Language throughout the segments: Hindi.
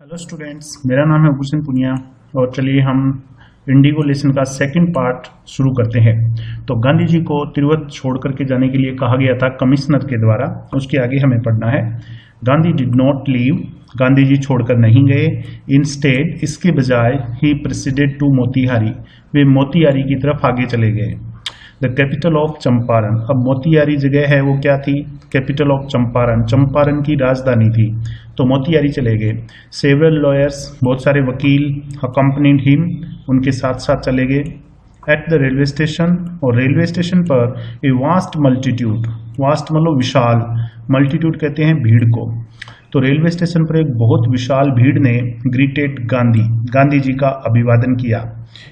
हेलो स्टूडेंट्स, मेरा नाम है भूषण पुनिया और चलिए हम इंडिगो लेसन का सेकंड पार्ट शुरू करते हैं। तो गांधी जी को तिरुवत छोड़ करके जाने के लिए कहा गया था कमिश्नर के द्वारा। उसके आगे हमें पढ़ना है। Gandhi did not leave, Gandhi ji छोड़कर नहीं गए। इंस्टेड, इसके बजाय ही प्रोसीडेड टू मोतिहारी, वे मोतिहारी की तरफ आगे चले गए। द कैपिटल ऑफ चंपारण, अब मोतिहारी जगह है वो क्या थी? कैपिटल ऑफ चंपारण, चंपारण की राजधानी थी, तो मोतिहारी चले गए। सेवरल लॉयर्स, बहुत सारे वकील, अकम्पनीड हिम, उनके साथ साथ चले गए। एट द रेलवे स्टेशन, और रेलवे स्टेशन पर ए वास्ट मल्टीट्यूड, वास्ट मतलब विशाल, मल्टीट्यूड कहते हैं भीड़ को। तो रेलवे स्टेशन पर एक बहुत विशाल भीड़ ने ग्रीटेड गांधी, गांधी जी का अभिवादन किया।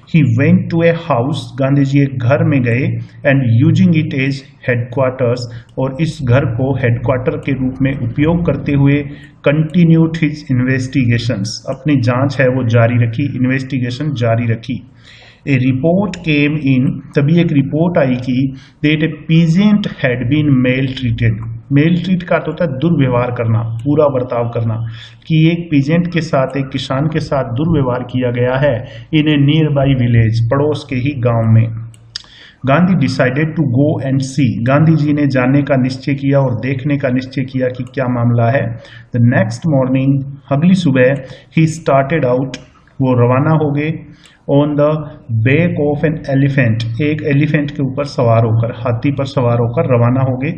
He went to a house, Gandhi ji एक घर में गए, and using it as headquarters, और इस घर को हेडक्वार्टर के रूप में उपयोग करते हुए कंटिन्यूड हिज इन्वेस्टिगेशंस, अपनी जांच है वो जारी रखी, इन्वेस्टिगेशन जारी रखी। ए रिपोर्ट केम इन, तभी एक रिपोर्ट आई कि that a peasant had been maltreated, maltreat का अर्थ होता है दुर्व्यवहार करना, पूरा बर्ताव करना, कि एक पीजेंट के साथ, एक किसान के साथ दुर्व्यवहार किया गया है in a nearby village, पड़ोस के ही गांव में। Gandhi decided to go and see, Gandhi ji ने जाने का निश्चय किया और देखने का निश्चय किया कि क्या मामला है। द नेक्स्ट मॉर्निंग, अगली सुबह, ही स्टार्टेड आउट, वो रवाना हो गए। On the back of an elephant, एक एलिफेंट के ऊपर सवार होकर, हाथी पर सवार होकर रवाना हो गए।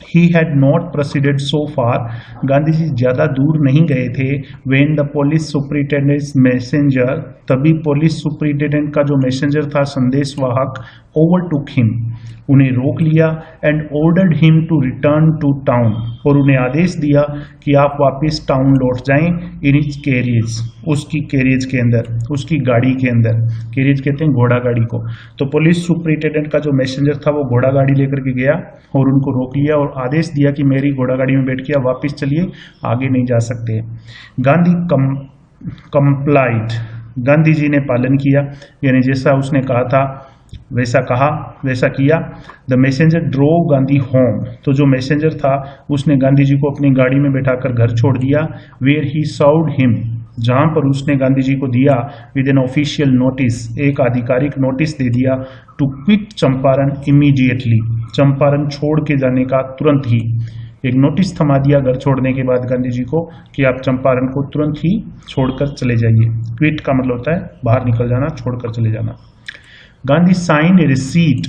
He had not proceeded so far, Gandhi ji ज़्यादा दूर नहीं गए थे। When the police superintendent's messenger, तभी पुलिस सुपरिटेंडेंट का जो मैसेंजर था, संदेशवाहक, overtook him, उन्हें रोक लिया, and ordered him to return to town, और उन्हें आदेश दिया कि आप वापस टाउन लौट जाएं। इन इज कैरियज, उसकी कैरियज के अंदर, उसकी गाड़ी के अंदर, कैरियज कहते हैं घोड़ा गाड़ी को। तो पुलिस सुपरिटेंडेंट का जो मैसेंजर था वो घोड़ा गाड़ी लेकर के गया और उनको रोक लिया और आदेश दिया कि मेरी घोड़ा गाड़ी में बैठ के आप वापस चलिए, आगे नहीं जा सकते। गांधी कंप्लाइड, गांधी जी ने पालन किया, यानी जैसा उसने कहा था वैसा कहा, वैसा किया। The messenger drove Gandhi home, तो जो मैसेंजर था उसने गांधी जी को अपनी गाड़ी में बैठाकर घर छोड़ दिया। वेयर ही सर्व्ड हिम, जहां पर उसने गांधी जी को दिया विद एन ऑफिशियल नोटिस, एक आधिकारिक नोटिस दे दिया, to quit Champaran immediately, Champaran छोड़ के जाने का तुरंत ही, एक नोटिस थमा दिया घर छोड़ने के बाद गांधी जी को कि आप चंपारण को तुरंत ही छोड़कर चले जाइए। क्विट का मतलब होता है बाहर निकल जाना, छोड़कर चले जाना। Gandhi sign a receipt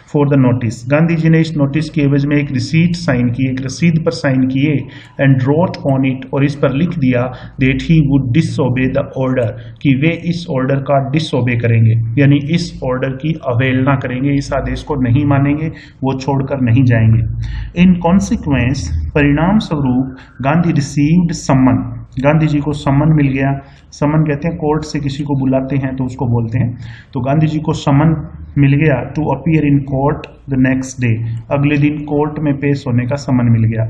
for the notice, Gandhi ji ने इस नोटिस के एवज में एक रिसीट साइन की, एक रसीद पर साइन किए। एंड रोट ऑन इट, और इस पर लिख दिया that he would disobey the order, कि वे इस ऑर्डर का डिसओबे करेंगे, यानी इस ऑर्डर की अवहेलना करेंगे, इस आदेश को नहीं मानेंगे, वो छोड़कर नहीं जाएंगे। इन कॉन्सिक्वेंस, परिणाम स्वरूप, गांधी रिसीव्ड समन, गांधी जी को समन मिल गया। समन कहते हैं कोर्ट से किसी को बुलाते हैं तो उसको बोलते हैं। तो गांधी जी को समन मिल गया to appear in court the next day, अगले दिन कोर्ट में पेश होने का समन मिल गया।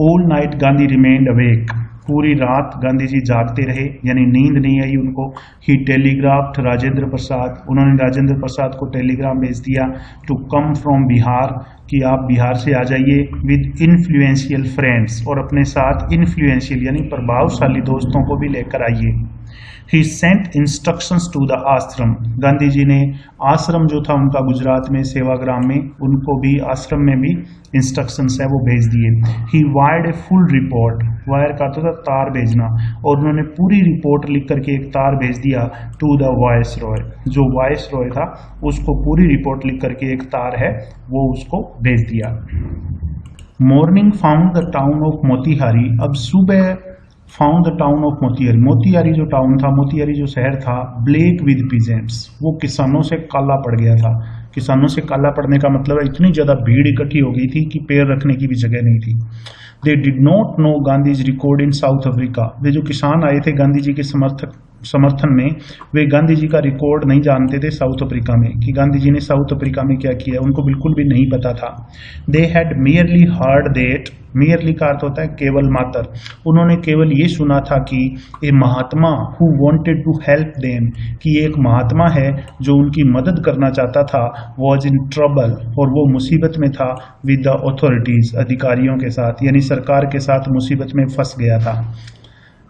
All night Gandhi remained awake, पूरी रात गांधी जी जागते रहे, यानी नींद नहीं आई उनको। ही टेलीग्राफ्ड राजेंद्र प्रसाद, उन्होंने राजेंद्र प्रसाद को टेलीग्राम भेज दिया टू कम फ्रॉम बिहार, कि आप बिहार से आ जाइए, विद इन्फ्लुएंशियल फ्रेंड्स, और अपने साथ इन्फ्लुएंशियल यानी प्रभावशाली दोस्तों को भी लेकर आइए। ही सेंट इंस्ट्रक्शंस टू द आश्रम, गांधी जी ने आश्रम जो था उनका गुजरात में सेवाग्राम में, उनको भी आश्रम में भी इंस्ट्रक्शंस है वो भेज दिए। ही wired a full report, wire का तो था तार भेजना, और उन्होंने पूरी रिपोर्ट लिख करके एक तार भेज दिया टू द वायस रॉय, जो वायस रॉय था उसको पूरी रिपोर्ट लिख करके एक तार है वो उसको भेज दिया। Morning found the town of Motihari, अब सुबह found the town of Motihari, Motihari जो टाउन था, मोतिहारी जो शहर था, ब्लैक विद पीजेंट्स, वो किसानों से काला पड़ गया था। किसानों से काला पड़ने का मतलब है इतनी ज्यादा भीड़ इकट्ठी हो गई थी कि पैर रखने की भी जगह नहीं थी। They did not know Gandhi's record in South Africa, वे जो किसान आए थे गांधी जी के समर्थन में, वे गांधी जी का रिकॉर्ड नहीं जानते थे साउथ अफ्रीका में, कि गांधी जी ने साउथ अफ्रीका में क्या किया, उनको बिल्कुल भी नहीं पता था। They had merely heard that, merely का अर्थ होता है केवल मात्र, उन्होंने केवल ये सुना था कि a Mahatma who wanted to help them, कि एक महात्मा है जो उनकी मदद करना चाहता था, वॉज इन ट्रबल, और वो मुसीबत में था, विद द अथॉरिटीज, अधिकारियों के साथ, यानी सरकार के साथ मुसीबत में फंस गया था।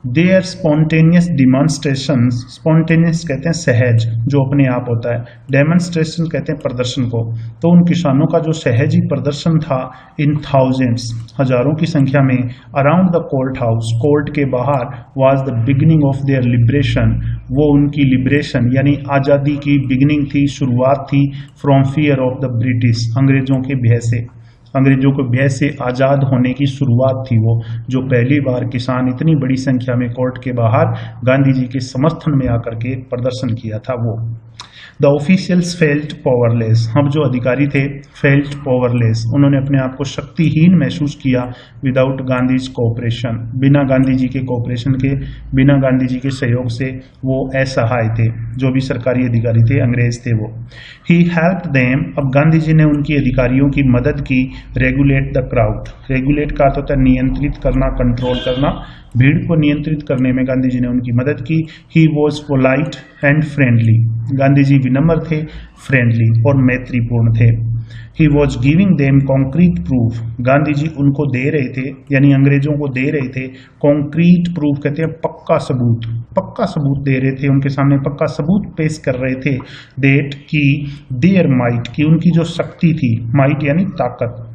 देयर स्पॉन्टेनियस डिमॉन्स्ट्रेशंस, स्पॉन्टेनियस कहते हैं सहज, जो अपने आप होता है, डेमोन्स्ट्रेशन कहते हैं प्रदर्शन को। तो उन किसानों का जो सहज ही प्रदर्शन था इन थाउजेंड्स, हजारों की संख्या में, around the court house, court के बाहर, was the beginning of their liberation, वो उनकी लिबरेशन यानी आज़ादी की बिगिनिंग थी, शुरुआत थी, from fear of the British, अंग्रेजों के भय से, अंग्रेजों के भय से आज़ाद होने की शुरुआत थी वो, जो पहली बार किसान इतनी बड़ी संख्या में कोर्ट के बाहर गांधी जी के समर्थन में आकर के प्रदर्शन किया था वो। द ऑफिशियल्स फेल्ट पावरलेस, हम जो अधिकारी थे फेल्ट पावरलेस, उन्होंने अपने आप को शक्तिहीन महसूस किया, विदाउट गांधीज कोऑपरेशन, बिना गांधी जी के कोऑपरेशन के, बिना गांधी जी के सहयोग से वो असहाय थे, जो भी सरकारी अधिकारी थे अंग्रेज थे वो। ही हेल्प्ड देम, अब गांधी जी ने उनकी अधिकारियों की मदद की, रेगुलेट द क्राउड, रेगुलेट का अर्थ होता है नियंत्रित करना, कंट्रोल करना, भीड़ को नियंत्रित करने में गांधी जी ने उनकी मदद की। He was polite and friendly, Gandhi ji विनम्र थे, फ्रेंडली और मैत्रीपूर्ण थे। He was giving them concrete proof, Gandhi ji उनको दे रहे थे, यानी अंग्रेजों को दे रहे थे कॉन्क्रीट प्रूफ, कहते हैं पक्का सबूत, पक्का सबूत दे रहे थे, उनके सामने पक्का सबूत पेश कर रहे थे, देट की देयर माइट, की उनकी जो शक्ति थी, माइट यानी ताकत,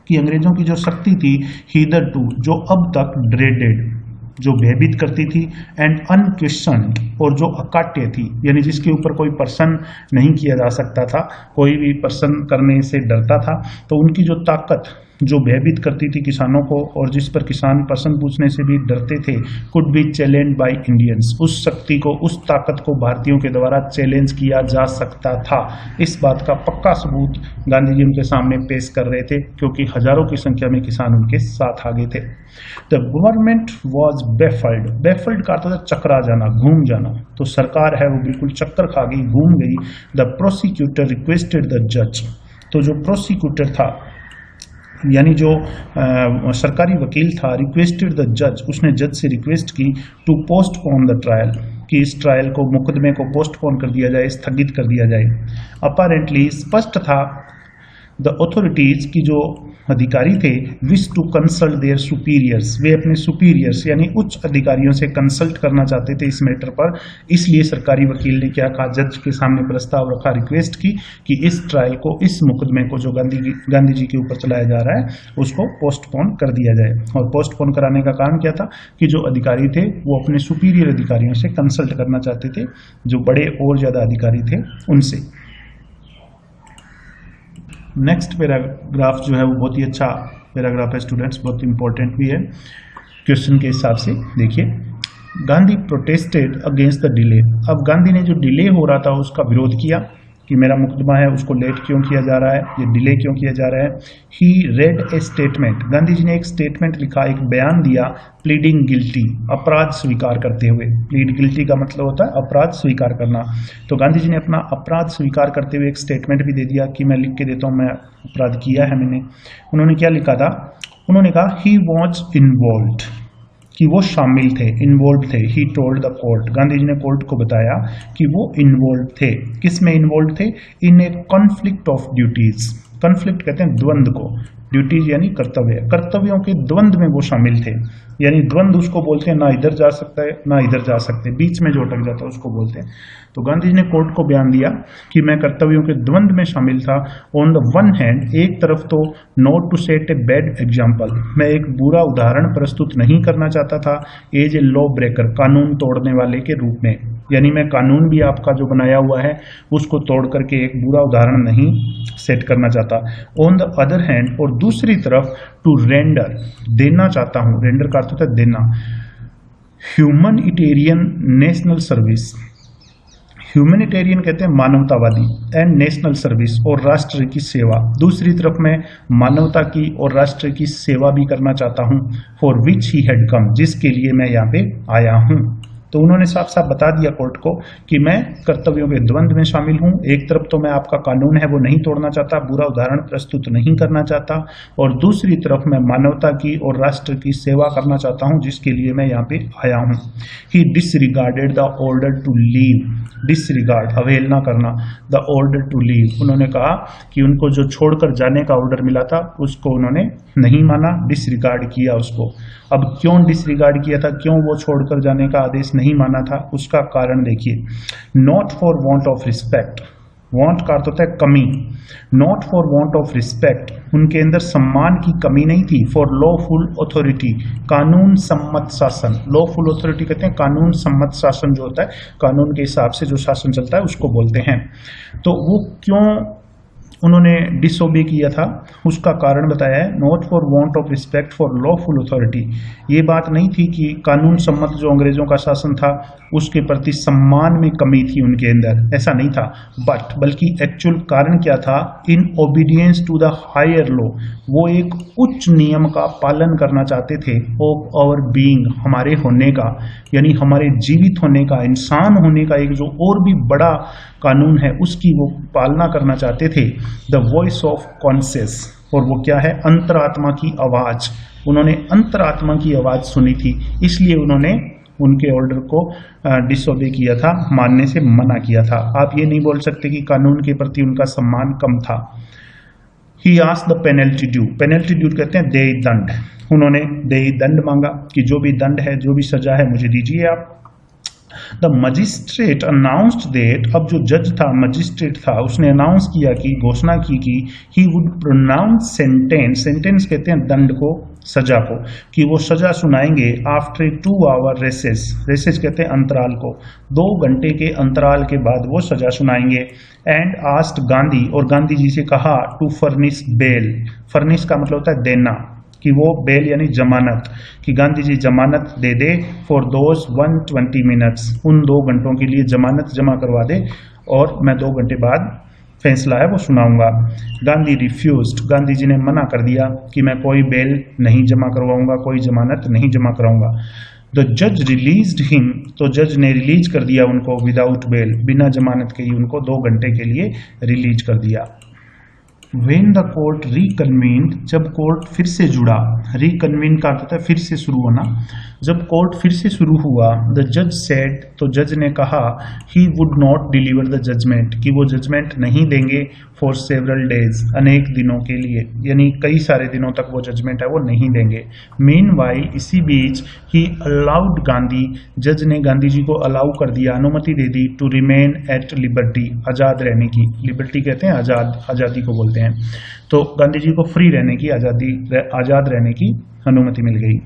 कि अंग्रेजों की जो शक्ति थी, हीदर टू, जो अब तक ड्रेडेड, जो भयभीत करती थी, एंड अनक्वेश्चन्ड, और जो अकाट्य थी, यानी जिसके ऊपर कोई पर्सन नहीं किया जा सकता था, कोई भी पर्सन करने से डरता था, तो उनकी जो ताकत जो भयभीत करती थी किसानों को, और जिस पर किसान प्रश्न पूछने से भी डरते थे, could be challenge by Indians, उस शक्ति को, उस ताकत को भारतीयों के द्वारा चैलेंज किया जा सकता था। इस बात का पक्का सबूत गांधी जी उनके सामने पेश कर रहे थे, क्योंकि हजारों की संख्या में किसान उनके साथ आ गए थे। The government was baffled, baffled का अर्थ है चकरा जाना, घूम जाना, तो सरकार है वो बिल्कुल चक्कर खा गई, घूम गई। द प्रोसिक्यूटर रिक्वेस्टेड द जज, तो जो प्रोसिक्यूटर था यानी जो सरकारी वकील था, रिक्वेस्टेड द जज, उसने जज से रिक्वेस्ट की, टू पोस्टपोन द ट्रायल, कि इस ट्रायल को, मुकदमे को पोस्टपोन कर दिया जाए, स्थगित कर दिया जाए। अपारेंटली स्पष्ट था, द ऑथोरिटीज की जो अधिकारी थे, wish to consult their superiors, वे अपने सुपीरियर्स यानी उच्च अधिकारियों से कंसल्ट करना चाहते थे इस मैटर पर। इसलिए सरकारी वकील ने क्या कहा, जज के सामने प्रस्ताव रखा, रिक्वेस्ट की कि इस ट्रायल को, इस मुकदमे को जो गांधी जी के ऊपर चलाया जा रहा है, उसको पोस्टपोन कर दिया जाए। और पोस्टपोन कराने का कारण क्या था कि जो अधिकारी थे वो अपने सुपीरियर अधिकारियों से कंसल्ट करना चाहते थे, जो बड़े और ज्यादा अधिकारी थे उनसे। नेक्स्ट पैराग्राफ जो है वो बहुत ही अच्छा पैराग्राफ है स्टूडेंट्स, बहुत इंपॉर्टेंट भी है क्वेश्चन के हिसाब से। देखिए, Gandhi protested against the delay, अब गांधी ने जो डिले हो रहा था उसका विरोध किया, कि मेरा मुकदमा है उसको लेट क्यों किया जा रहा है, ये डिले क्यों किया जा रहा है। ही रेड ए स्टेटमेंट, गांधी जी ने एक स्टेटमेंट लिखा, एक बयान दिया, प्लीडिंग गिल्टी, अपराध स्वीकार करते हुए। प्लीड गिल्टी का मतलब होता है अपराध स्वीकार करना। तो गांधी जी ने अपना अपराध स्वीकार करते हुए एक स्टेटमेंट भी दे दिया कि मैं लिख के देता हूँ, मैं अपराध किया है मैंने। उन्होंने क्या लिखा था, उन्होंने कहा ही वॉज इन्वॉल्व्ड, कि वो शामिल थे, इन्वॉल्व थे। He told the court, Gandhi ji ने कोर्ट को बताया कि वो इन्वॉल्व थे। किस में इन्वॉल्व थे, in a conflict of duties, conflict कहते हैं द्वंद्व को, ड्यूटीज यानी कर्तव्य, कर्तव्यों के द्वंद्व में वो शामिल थे। यानी द्वंद्व उसको बोलते हैं, ना इधर जा सकता है ना इधर जा सकते, बीच में जो अटक जाता है उसको बोलते हैं। तो गांधी जी ने कोर्ट को बयान दिया कि मैं कर्तव्यों के द्वंद्व में शामिल था। ऑन द वन हैंड, एक तरफ तो not to set a bad example, मैं एक बुरा उदाहरण प्रस्तुत नहीं करना चाहता था, एज ए लॉ ब्रेकर, कानून तोड़ने वाले के रूप में, यानी मैं कानून भी आपका जो बनाया हुआ है उसको तोड़ करके एक बुरा उदाहरण नहीं सेट करना चाहता। ऑन द अदर हैंड, और दूसरी तरफ टू रेंडर, देना चाहता हूं, रेंडर का अर्थ होता है देना, ह्यूमनिटेरियन नेशनल सर्विस, ह्यूमनिटेरियन कहते हैं मानवतावादी, एंड नेशनल सर्विस, और राष्ट्र की सेवा। दूसरी तरफ मैं मानवता की और राष्ट्र की सेवा भी करना चाहता हूं, for which he had come, जिसके लिए मैं यहाँ पे आया हूं। तो उन्होंने साफ साफ बता दिया कोर्ट को कि मैं कर्तव्यों के द्वंद्व में शामिल हूं। एक तरफ तो मैं आपका कानून है वो नहीं तोड़ना चाहता, बुरा उदाहरण प्रस्तुत नहीं करना चाहता, और दूसरी तरफ मैं मानवता की और राष्ट्र की सेवा करना चाहता हूं, जिसके लिए मैं यहाँ पे आया हूं। He disregarded the order to leave, disregard अवहेलना करना, द ऑर्डर टू लीव, उन्होंने कहा कि उनको जो छोड़कर जाने का ऑर्डर मिला था उसको उन्होंने नहीं माना, डिसरिगार्ड किया उसको। अब क्यों डिसरिगार्ड किया था, क्यों वो छोड़कर जाने का आदेश नहीं माना था, उसका कारण देखिए। Not for want of respect, want का अर्थ होता है कमी, not for want of respect, उनके अंदर सम्मान की कमी नहीं थी। फॉर लॉफुल अथॉरिटी, कानून सम्मत शासन, लॉफुल अथॉरिटी कहते हैं कानून सम्मत शासन, जो होता है कानून के हिसाब से जो शासन चलता है उसको बोलते हैं। तो वो क्यों उन्होंने डिसोबे किया था, उसका कारण बताया है। Not for want of respect for lawful authority, ये बात नहीं थी कि कानून सम्मत जो अंग्रेजों का शासन था उसके प्रति सम्मान में कमी थी उनके अंदर, ऐसा नहीं था, बल्कि एक्चुअल कारण क्या था, in obedience to the higher law, वो एक उच्च नियम का पालन करना चाहते थे, ऑफ आवर बीइंग, हमारे होने का, यानी हमारे जीवित होने का, इंसान होने का एक जो और भी बड़ा कानून है उसकी वो पालना करना चाहते थे। द वॉइस ऑफ कॉन्शियस, और वो क्या है, अंतरात्मा की आवाज, उन्होंने अंतरात्मा की आवाज सुनी थी, इसलिए उन्होंने उनके ऑर्डर को डिसोबे किया था, मानने से मना किया था। आप ये नहीं बोल सकते कि कानून के प्रति उनका सम्मान कम था। He asked the penalty due, penalty due कहते हैं देय दंड, उन्होंने देय दंड मांगा कि जो भी दंड है, जो भी सजा है मुझे दीजिए आप। द मजिस्ट्रेट अनाउंस्ड दैट, अब जो जज था, मजिस्ट्रेट था, उसने अनाउंस किया कि, घोषणा की कि he would pronounce sentence, sentence कहते हैं दंड को, सजा को, कि वो सजा सुनाएंगे आफ्टर 2 आवर रेसेस, रेसेस कहते हैं अंतराल को, 2 घंटे के अंतराल के बाद वो सजा सुनाएंगे। एंड आस्क्ड गांधी, और गांधी जी से कहा, टू फर्निश बेल, फर्निश का मतलब होता है देना, कि वो बेल यानी जमानत, कि गांधी जी जमानत दे दे फॉर दोज 120 मिनट्स, उन 2 घंटों के लिए जमानत जमा करवा दे और मैं 2 घंटे बाद फैसला है वो सुनाऊंगा। गांधी रिफ्यूज्ड, गांधी जी ने मना कर दिया कि मैं कोई बेल नहीं जमा करवाऊंगा, कोई जमानत नहीं जमा कराऊंगा। द जज रिलीज्ड हिम, तो जज ने रिलीज कर दिया उनको विदाउट बेल, बिना जमानत के ही उनको 2 घंटे के लिए रिलीज कर दिया। When the court reconvened, जब कोर्ट फिर से जुड़ा, रिकन्वीन का अर्थ है फिर से शुरू होना, जब कोर्ट फिर से शुरू हुआ, द जज सेड, तो जज ने कहा, he would not deliver the judgment, कि वो जजमेंट नहीं देंगे फॉर सेवरल डेज, अनेक दिनों के लिए, यानी कई सारे दिनों तक वो जजमेंट है वो नहीं देंगे। मीनवाइल, इसी बीच, ही अलाउड गांधी, जज ने गांधी जी को अलाउ कर दिया, अनुमति दे दी, टू रिमेन एट लिबर्टी, आज़ाद रहने की, लिबर्टी कहते हैं आज़ाद, आज़ादी को बोलते हैं, तो गांधी जी को फ्री रहने की, आज़ाद रहने की अनुमति मिल गई।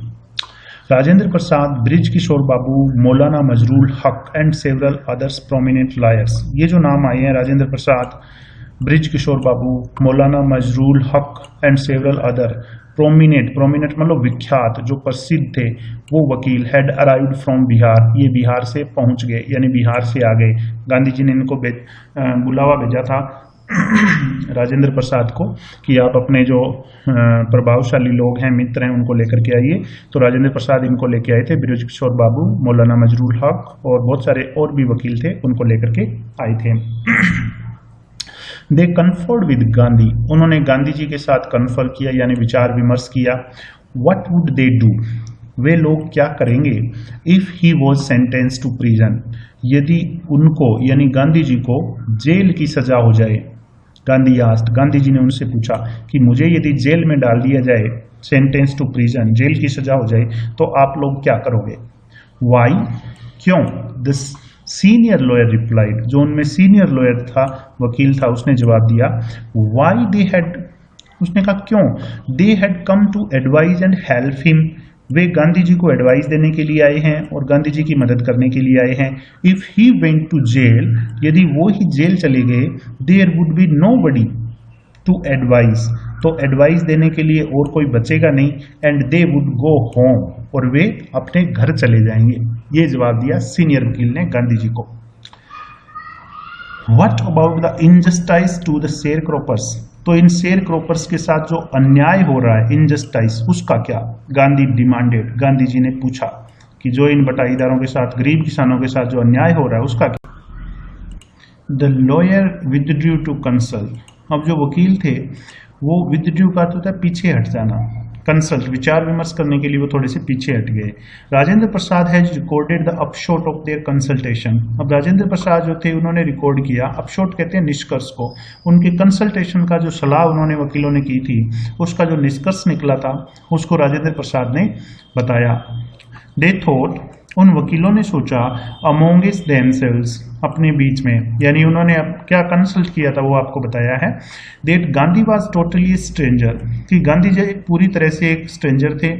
राजेंद्र प्रसाद, ब्रिज किशोर बाबू, मौलाना मजरूल हक and several others prominent lawyers, ये जो नाम आए हैं राजेंद्र प्रसाद, ब्रिज किशोर बाबू, मौलाना मजरूल हक and several other prominent, prominent मतलब विख्यात, जो प्रसिद्ध थे वो वकील, हैड अराइव्ड फ्रॉम बिहार, ये बिहार से पहुंच गए, यानी बिहार से आ गए। गांधी जी ने इनको बुलावा भेजा था राजेंद्र प्रसाद को कि आप अपने जो प्रभावशाली लोग हैं, मित्र हैं, उनको लेकर के आइए। तो राजेंद्र प्रसाद इनको लेके आए थे, ब्रिज किशोर बाबू, मौलाना मजरूल हक और बहुत सारे और भी वकील थे, उनको लेकर के आए थे। दे कन्फर्ड विद गांधी, उन्होंने गांधी जी के साथ कन्फर किया, यानी विचार विमर्श किया। व्हाट वुड दे डू, वे लोग क्या करेंगे, if he was sentence to prison, यदि उनको यानी गांधी जी को जेल की सजा हो जाए। गांधी आस्ट, गांधी जी ने उनसे पूछा कि मुझे यदि जेल में डाल दिया जाए, सेंटेंस टू प्रिजन, जेल की सजा हो जाए, तो आप लोग क्या करोगे। वाई, क्यों। द सीनियर लॉयर रिप्लाइड, जो उनमें सीनियर लॉयर था, वकील था, उसने जवाब दिया, वाई दे हैड, उसने कहा क्यों, they had come to advise and help him, वे गांधी जी को एडवाइस देने के लिए आए हैं और गांधी जी की मदद करने के लिए आए हैं। If he went to jail, यदि वो ही जेल चले गए, there would be nobody to advice, तो एडवाइस देने के लिए और कोई बचेगा नहीं, and they would go home, और वे अपने घर चले जाएंगे। ये जवाब दिया सीनियर वकील ने गांधी जी को। What about the injustice to the sharecroppers, तो इन शेयर क्रॉपर्स के साथ जो अन्याय हो रहा है, इनजस्टिस, उसका क्या। गांधी डिमांडेड, गांधी जी ने पूछा कि जो इन बटाईदारों के साथ, गरीब किसानों के साथ जो अन्याय हो रहा है उसका। The lawyer withdrew to consult. अब जो वकील थे वो विथड्रू का तो था पीछे हट जाना, कंसल्ट विचार विमर्श करने के लिए वो थोड़े से पीछे हट गए। Rajendra Prasad has recorded the upshot of their consultation. अब राजेंद्र प्रसाद जो थे उन्होंने रिकॉर्ड किया, अपशॉट कहते हैं निष्कर्ष को, उनके कंसल्टेशन का जो सलाह उन्होंने वकीलों ने की थी उसका जो निष्कर्ष निकला था उसको राजेंद्र प्रसाद ने बताया। दे थॉट, उन वकीलों ने सोचा, अमोंगस्ट देमसेल्व्स, अपने बीच में, यानी उन्होंने अब क्या कंसल्ट किया था वो आपको बताया है। That Gandhi was totally stranger, कि गांधी जी पूरी तरह से एक स्ट्रेंजर थे,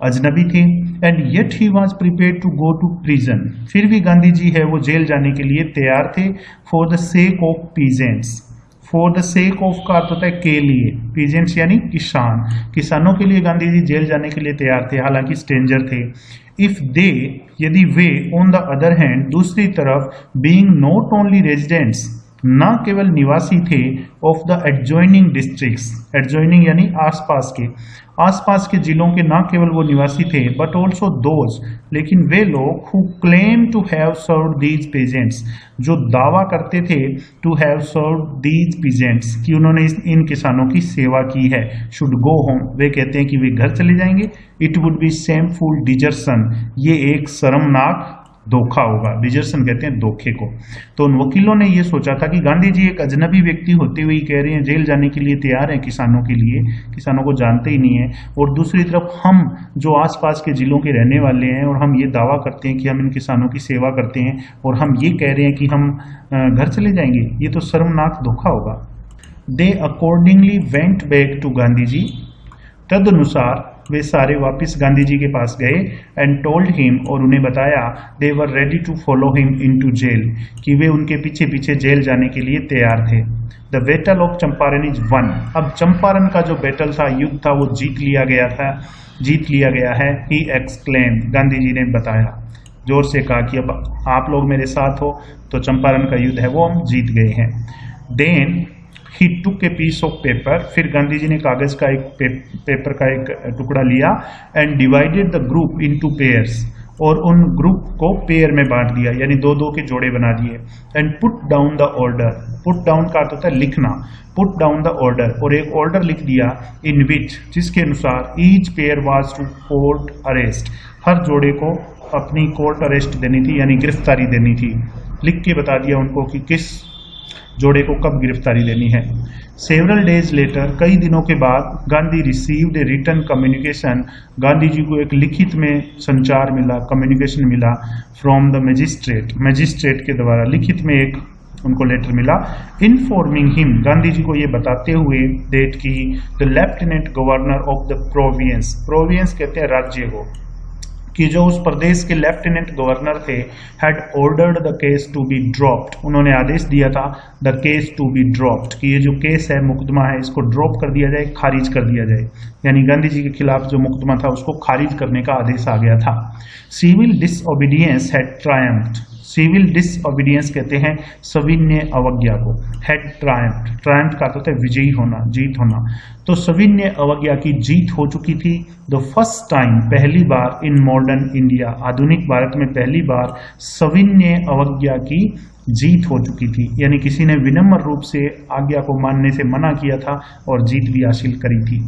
अजनबी थे। And yet he was prepared to go to prison, फिर भी गांधी जी है वो जेल जाने के लिए तैयार थे। For the sake of peasants, for the sake of का अर्थ होता है के लिए, पीजेंट्स यानी किसान, किसानों के लिए गांधी जी जेल जाने के लिए तैयार थे, हालांकि स्ट्रेंजर थे। इफ दे, यदि वे, ऑन द अदर हैंड, दूसरी तरफ, बीइंग नॉट ओनली रेजिडेंट्स, न केवल निवासी थे, of the adjoining districts, adjoining यानी आसपास के, आसपास के जिलों के न केवल वो निवासी थे, बट ऑल्सो दोज, लेकिन वे लोग who claim to have served these peasants, जो दावा करते थे to have served these peasants, कि उन्होंने इन किसानों की सेवा की है, शुड गो होम, वे कहते हैं कि वे घर चले जाएंगे। It would be shameful desertion, ये एक शर्मनाक धोखा होगा, डिजर्सन कहते हैं धोखे को। तो उन वकीलों ने यह सोचा था कि गांधी जी एक अजनबी व्यक्ति होते हुए कह रहे हैं जेल जाने के लिए तैयार हैं किसानों के लिए, किसानों को जानते ही नहीं है, और दूसरी तरफ हम जो आसपास के जिलों के रहने वाले हैं और हम ये दावा करते हैं कि हम इन किसानों की सेवा करते हैं और हम ये कह रहे हैं कि हम घर चले जाएंगे, ये तो शर्मनाक धोखा होगा। They accordingly went back to Gandhi ji, तदनुसार वे सारे वापस गांधी जी के पास गए। एंड टोल्ड हिम, और उन्हें बताया, they were ready to follow him into jail, कि वे उनके पीछे पीछे जेल जाने के लिए तैयार थे। The battle of Champaran is one, अब चंपारण का जो बैटल था, युद्ध था, वो जीत लिया गया है। ही एक्सक्लेम, गांधी जी ने बताया, जोर से कहा कि अब आप लोग मेरे साथ हो तो चंपारण का युद्ध है वो हम जीत गए हैं। Then he took a piece of paper, फिर गांधी जी ने कागज का एक पेपर का एक टुकड़ा लिया। And divided the group into pairs, और उन ग्रुप को पेयर में बांट दिया, यानी दो दो के जोड़े बना दिए। And put down the order, put down का अर्थ होता है लिखना, पुट डाउन द ऑर्डर, और एक ऑर्डर लिख दिया, इन विच, जिसके अनुसार, each pair was to court arrest, हर जोड़े को अपनी कोर्ट अरेस्ट देनी थी, यानी गिरफ्तारी देनी थी। लिख के बता दिया उनको कि किस जोड़े को कब गिरफ्तारी देनी है। सेवरल डेज लेटर, कई दिनों के बाद, Gandhi received a written communication, Gandhi ji को एक लिखित में संचार मिला, कम्युनिकेशन मिला, फ्रॉम द मजिस्ट्रेट के द्वारा लिखित में एक उनको लेटर मिला, इन्फॉर्मिंग हिम, गांधी जी को ये बताते हुए, दैट की the lieutenant governor of the province कहते हैं राज्य को, कि जो उस प्रदेश के लेफ्टिनेंट गवर्नर थे, had ordered the case to be dropped, उन्होंने आदेश दिया था the case to be dropped, कि ये जो केस है, मुकदमा है, इसको ड्रॉप कर दिया जाए, खारिज कर दिया जाए, यानी गांधी जी के खिलाफ जो मुकदमा था उसको खारिज करने का आदेश आ गया था। Civil disobedience had triumphed, civil disobedience कहते हैं सविनय अवज्ञा को, हैड ट्रायम्फ्ड, ट्रायम्फ का होता है विजयी होना, जीत होना, तो सविनय अवज्ञा की जीत हो चुकी थी। द फर्स्ट टाइम, पहली बार, इन मॉडर्न इंडिया, आधुनिक भारत में पहली बार सविनय अवज्ञा की जीत हो चुकी थी, यानी किसी ने विनम्र रूप से आज्ञा को मानने से मना किया था और जीत भी हासिल करी थी।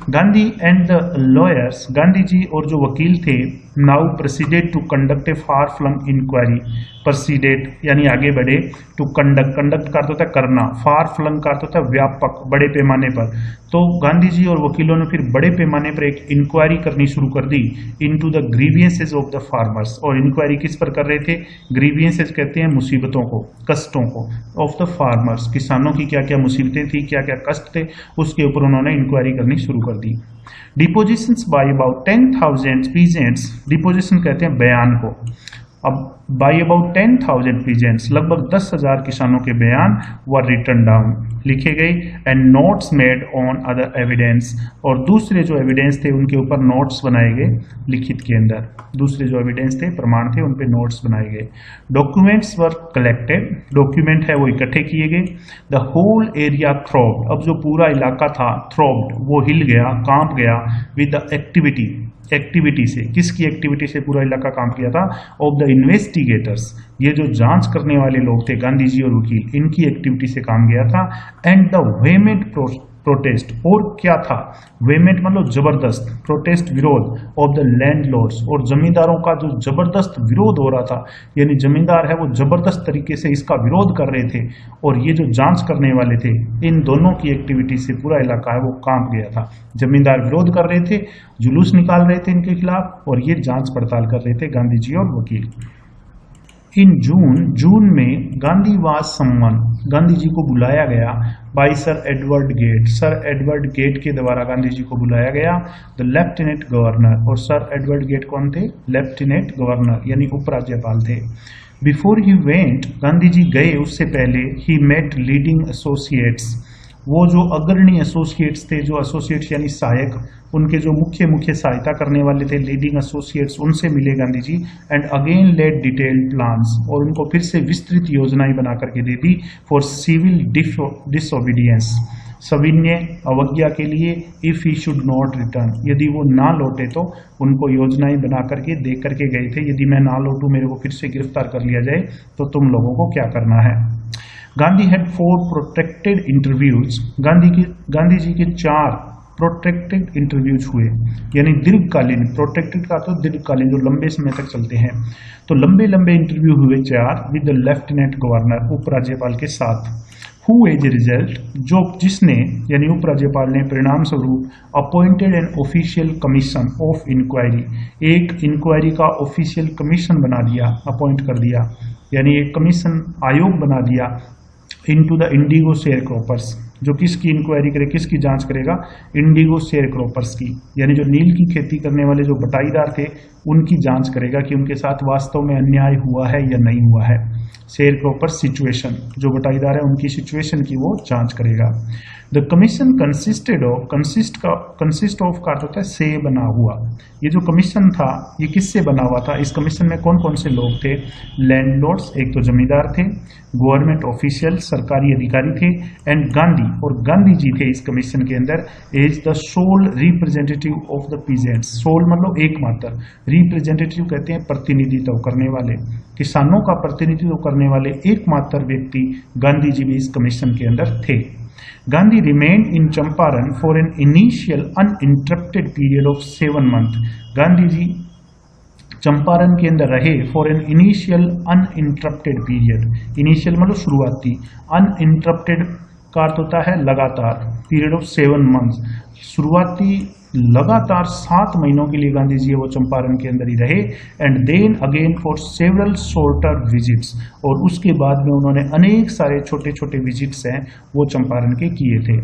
Gandhi and the lawyers, Gandhi ji और जो वकील थे, now proceeded to conduct a far flung inquiry, proceeded यानी आगे बढ़े, टू कंडक्ट, कंडक्ट का अर्थ होता है करना, फार फ्लंग का अर्थ होता है व्यापक, बड़े पैमाने पर। तो गांधी जी और वकीलों ने फिर बड़े पैमाने पर एक इंक्वायरी करनी शुरू कर दी into the grievances of the farmers, और इंक्वायरी किस पर कर रहे थे, ग्रीवियंसेस कहते हैं मुसीबतों को, कष्टों को, ऑफ द फार्मर्स, किसानों की क्या क्या मुसीबतें थी, क्या क्या कष्ट थे, उसके ऊपर उन्होंने इंक्वायरी करनी शुरू कर दी। Depositions by about 10,000 peasants, deposition कहते हैं बयान को, अब बाय अबाउट 10,000 पीजेंट्स, लगभग 10,000 किसानों के बयान वर रिटन डाउन, लिखे गए, and notes made on other evidence, और दूसरे जो एविडेंस थे उनके ऊपर नोट्स बनाए गए लिखित के अंदर, दूसरे जो एविडेंस थे, प्रमाण थे, उन पे नोट्स बनाए गए। डॉक्यूमेंट्स वर कलेक्टेड, डॉक्यूमेंट है वो इकट्ठे किए गए। द होल एरिया थ्रोब्ड, अब जो पूरा इलाका था, थ्रोब्ड वो हिल गया, कांप गया, विद द एक्टिविटी, एक्टिविटी से, किसकी एक्टिविटी से पूरा इलाका काम किया था? ऑफ द इन्वेस्टिगेटर्स, ये जो जांच करने वाले लोग थे गांधी जी और वकील, इनकी एक्टिविटी से काम किया था। एंड द वेमेंट प्रोटेस्ट, और क्या था? वेमेंट मतलब जबरदस्त, प्रोटेस्ट विरोध, ऑफ द लैंडलॉर्ड्स, और जमींदारों का जो जबरदस्त विरोध हो रहा था, यानी जमींदार है वो जबरदस्त तरीके से इसका विरोध कर रहे थे, और ये जो जांच करने वाले थे, इन दोनों की एक्टिविटी से पूरा इलाका है वो कांप गया था। जमींदार विरोध कर रहे थे, जुलूस निकाल रहे थे इनके खिलाफ, और ये जांच पड़ताल कर रहे थे गांधी जी और वकील। इन जून में गांधी वाज सम्मन, गांधी जी को बुलाया गया by sir Edward Gait, sir Edward Gait के द्वारा गांधी जी को बुलाया गया, द लेफ्टिनेंट गवर्नर। और सर एडवर्ड गेट कौन थे? लेफ्टिनेंट गवर्नर यानी उपराज्यपाल थे। Before he went, Gandhi ji गए उससे पहले, ही मेट लीडिंग एसोसिएट्स, वो जो अग्रणी एसोसिएट्स थे, जो एसोसिएट्स यानी सहायक, उनके जो मुख्य सहायता करने वाले थे, लीडिंग एसोसिएट्स, उनसे मिले Gandhi ji. And again laid detailed plans, और उनको फिर से विस्तृत योजनाएं बना करके दे दी फॉर सिविल डिसओबीडियंस, सविनय अवज्ञा के लिए, if he should not return, यदि वो ना लौटे तो उनको योजनाएं बना करके दे करके गए थे, यदि मैं ना लौटूं, मेरे को फिर से गिरफ्तार कर लिया जाए तो तुम लोगों को क्या करना है। Gandhi had 4 protected interviews, Gandhi ji के 4 प्रोटेक्टेड इंटरव्यूज हुए, यानी दीर्घकालीन, प्रोटेक्टेड का तो दीर्घकालीन, जो लंबे समय तक चलते हैं, तो लंबे इंटरव्यू हुए 4 विद द लेफ्टिनेंट गवर्नर, उपराज्यपाल के साथ। हु एज ए रिजल्ट, जो जिसने यानी उपराज्यपाल ने परिणाम स्वरूप appointed an official commission of inquiry, एक इंक्वायरी का ऑफिशियल कमीशन बना दिया, अपॉइंट कर दिया, यानी एक कमीशन आयोग बना दिया, into the Indigo share croppers, जो किसकी इंक्वायरी करे, किसकी जांच करेगा? इंडिगो शेयर क्रॉपर्स की, यानी जो नील की खेती करने वाले जो बटाईदार थे उनकी जांच करेगा कि उनके साथ वास्तव में अन्याय हुआ है या नहीं हुआ है। शेयर क्रॉपर सिचुएशन, जो बटाईदार है उनकी सिचुएशन की वो जांच करेगा। द कमीशन कंसिस्ट ऑफ का अर्थ होता है से बना हुआ। ये जो कमीशन था ये किससे बना हुआ था? इस कमीशन में कौन कौन से लोग थे? लैंडलॉर्ड्स, एक तो जमींदार थे, गवर्नमेंट ऑफिशियल, सरकारी अधिकारी थे, एंड गांधी, और गांधी जी थे इस कमीशन के अंदर as the sole representative of the peasants. Sole मतलब एकमात्र, रिप्रेजेंटेटिव कहते हैं प्रतिनिधित्व करने वाले, किसानों का प्रतिनिधित्व करने वाले एकमात्र व्यक्ति गांधी जी भी इस कमीशन के अंदर थे। Gandhi remained in Champaran for an initial uninterrupted period of 7 months. Gandhi ji Champaran के अंदर रहे for an initial uninterrupted period. Initial मतलब शुरुआती, uninterrupted का अर्थ होता है लगातार, period of 7 months, शुरुआती लगातार 7 महीनों के लिए गांधी जी वो चंपारण के अंदर ही रहे। And then again for several shorter visits, और उसके बाद में उन्होंने अनेक सारे छोटे छोटे विजिट्स हैं वो चंपारण के किए थे।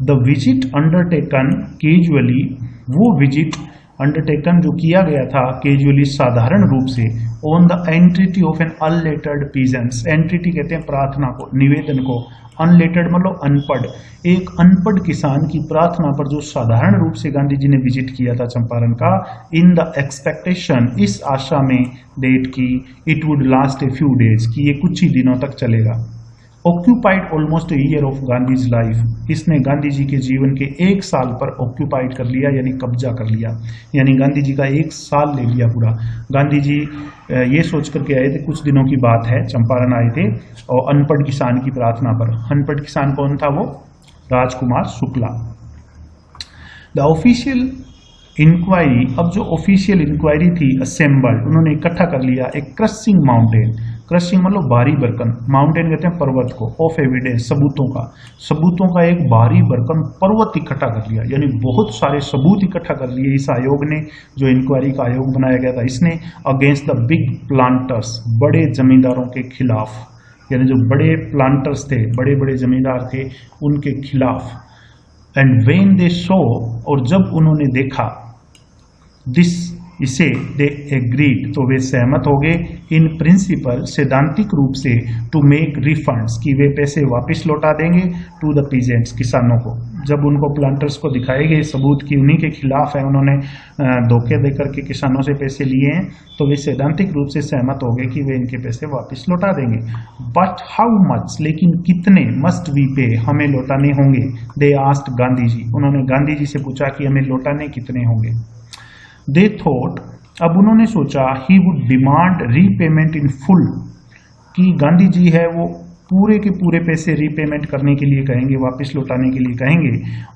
द विजिट अंडरटेकन कैजुअली, वो विजिट अंडरटेकन जो किया गया था कैजुअली साधारण रूप से, on the entreaty of an unlettered peasants, entreaty कहते हैं प्रार्थना को, निवेदन को, अनलेटर्ड मतलब अनपढ़, एक अनपढ़ किसान की प्रार्थना पर जो साधारण रूप से गांधी जी ने विजिट किया था चंपारण का, इन द एक्सपेक्टेशन, इस आशा में, डेट की it would last a few days, कि ये कुछ ही दिनों तक चलेगा। Occupied almost a year of Gandhi's life, इसने गांधी जी के जीवन के 1 साल पर ऑक्यूपाइड कर लिया, यानी कब्जा कर लिया, यानी गांधी जी का 1 साल ले लिया पूरा। गांधी जी ये सोच करके आए थे, कुछ दिनों की बात है, चंपारण आए थे और अनपढ़ किसान की प्रार्थना पर। अनपढ़ किसान कौन था? वो Rajkumar Shukla. The official inquiry, अब जो ऑफिशियल इंक्वायरी थी असेंबल्ड, उन्होंने इकट्ठा कर लिया एक क्रशिंग माउंटेन, क्रशिंग मतलब भारी भरकम, माउंटेन कहते हैं पर्वत को, ऑफ एविडेंस सबूतों का एक भारी भरकम पर्वत इकट्ठा कर लिया, यानी बहुत सारे सबूत इकट्ठा कर लिए इस आयोग ने, जो इंक्वायरी का आयोग बनाया गया था इसने, अगेंस्ट द बिग प्लांटर्स, बड़े जमींदारों के खिलाफ, यानी जो बड़े प्लांटर्स थे, बड़े बड़े जमींदार थे उनके खिलाफ। एंड व्हेन दे सो, और जब उन्होंने देखा दिस, इसे, दे एग्रीड, तो वे सहमत हो गए, इन प्रिंसिपल, सैद्धांतिक रूप से, टू मेक रिफंड्स, कि वे पैसे वापस लौटा देंगे, टू द पीजेंट्स, किसानों को। जब उनको प्लांटर्स को दिखाए गए सबूत की उन्हीं के खिलाफ है, उन्होंने धोखे देकर के किसानों से पैसे लिए हैं, तो वे सैद्धांतिक रूप से सहमत हो गए कि वे इनके पैसे वापस लौटा देंगे। बट हाउ मच, लेकिन कितने, मस्ट वी पे, हमें लौटाने होंगे, दे आस्क्ड गांधी जी, उन्होंने गांधी जी से पूछा कि हमें लौटाने कितने होंगे। दे थॉट, अब उन्होंने सोचा, he would demand repayment in full, कि गांधी जी है वो पूरे के पूरे पैसे रीपेमेंट करने के लिए कहेंगे, वापस लौटाने के लिए कहेंगे,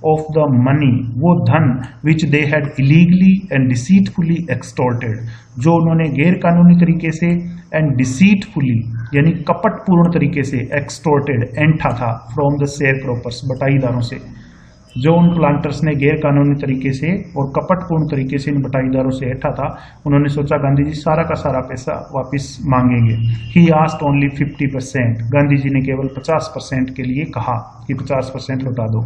ऑफ द मनी, वो धन which they had illegally and deceitfully extorted, जो उन्होंने गैर कानूनी तरीके से एंड डिसीटफुली यानी कपटपूर्ण तरीके से एक्सटॉर्टेड ऐंठा था, फ्रॉम द शेयर क्रॉपर्स, बटाईदारों से, जो उन प्लांटर्स ने गैर कानूनी तरीके से और कपटपूर्ण तरीके से इन बटाईदारों से ऐंठा था। उन्होंने सोचा गांधी जी सारा का सारा पैसा वापस मांगेंगे। He asked only 50%, Gandhi ji ने केवल 50% के लिए कहा कि 50% लौटा दो।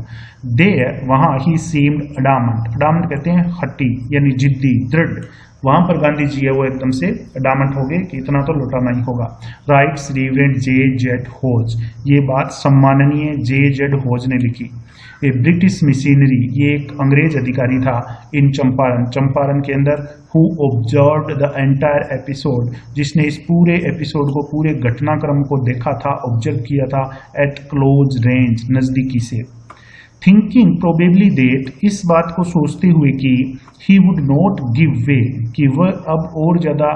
देयर, वहां, ही सीम्ड अडामंट, अडामंट कहते हैं हट्टी यानी जिद्दी, दृढ़, वहां पर गांधी जी है वो एकदम से अडामंट हो गए कि इतना तो लौटाना ही होगा। Rights रिवरेंड J.Z. होज, ये बात सम्माननीय J.Z. होज ने लिखी। ए ब्रिटिश मिशनरी, ये एक अंग्रेज अधिकारी था, इन चंपारण, चंपारण के अंदर, who observed the entire episode, जिसने इस पूरे एपिसोड को, पूरे घटनाक्रम को देखा था, ऑब्जर्व किया था, एट क्लोज रेंज, नजदीकी से। थिंकिंग प्रोबेबली देट, इस बात को सोचते हुए कि he would not give way, कि वह अब और ज़्यादा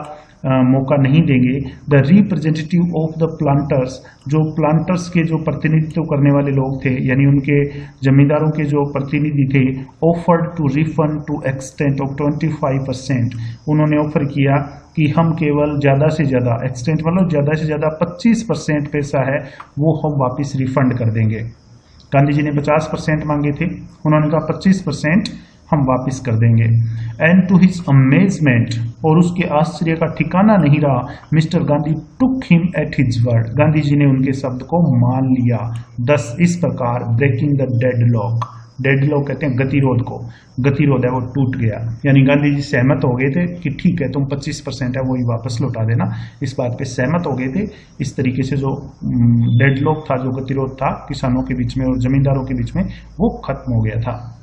मौका नहीं देंगे, the representative of the planters, जो प्लांटर्स के जो प्रतिनिधित्व करने वाले लोग थे, यानी उनके जमींदारों के जो प्रतिनिधि थे, offered to refund to extent of 25%, उन्होंने ऑफर किया कि हम केवल ज़्यादा से ज़्यादा, एक्सटेंट मतलब ज़्यादा से ज़्यादा 25% पैसा है वो हम वापस रिफंड कर देंगे। गांधी जी ने 50% मांगे थे, उन्होंने कहा 25% हम वापस कर देंगे। एंड टू हिज अमेजमेंट, और उसके आश्चर्य का ठिकाना नहीं रहा, mister Gandhi took him at his word, Gandhi ji ने उनके शब्द को मान लिया। दस, इस प्रकार, ब्रेकिंग द डेडलॉक, डेडलॉक कहते हैं गतिरोध को, गतिरोध है वो टूट गया, यानी गांधी जी सहमत हो गए थे कि ठीक है तुम 25% है वही वापस लौटा देना, इस बात पे सहमत हो गए थे। इस तरीके से जो डेडलॉक था, जो गतिरोध था किसानों के बीच में और जमींदारों के बीच में, वो खत्म हो गया था।